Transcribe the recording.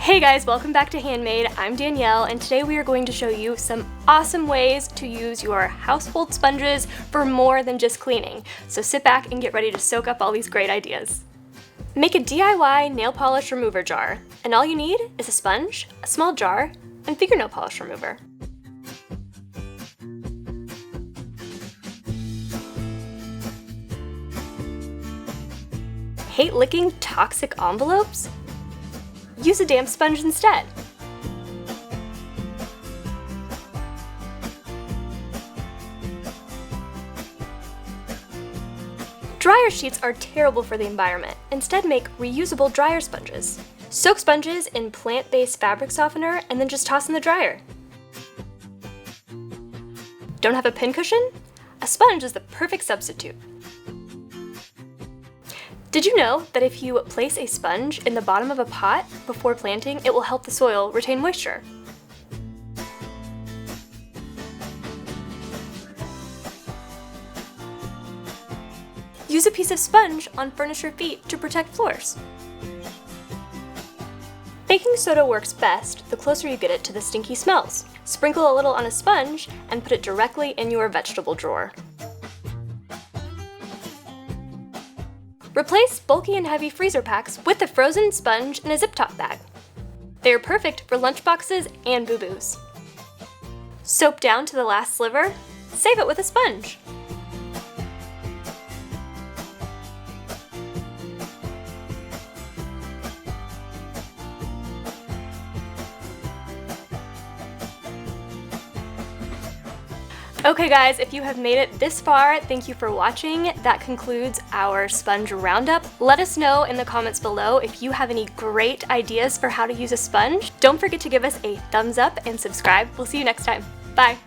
Hey guys, welcome back to Handmade. I'm Danielle, and today we are going to show you some awesome ways to use your household sponges for more than just cleaning. So sit back and get ready to soak up all these great ideas. Make a DIY nail polish remover jar, and all you need is a sponge, a small jar, and fingernail polish remover. Hate licking toxic envelopes? Use a damp sponge instead. Dryer sheets are terrible for the environment. Instead, make reusable dryer sponges. Soak sponges in plant-based fabric softener and then just toss in the dryer. Don't have a pincushion? A sponge is the perfect substitute. Did you know that if you place a sponge in the bottom of a pot before planting, it will help the soil retain moisture? Use a piece of sponge on furniture feet to protect floors. Baking soda works best the closer you get it to the stinky smells. Sprinkle a little on a sponge and put it directly in your vegetable drawer. Replace bulky and heavy freezer packs with a frozen sponge in a zip-top bag. They are perfect for lunchboxes and boo-boos. Soap down to the last sliver, save it with a sponge. Okay guys, if you have made it this far, thank you for watching. That concludes our sponge roundup. Let us know in the comments below if you have any great ideas for how to use a sponge. Don't forget to give us a thumbs up and subscribe. We'll see you next time. Bye.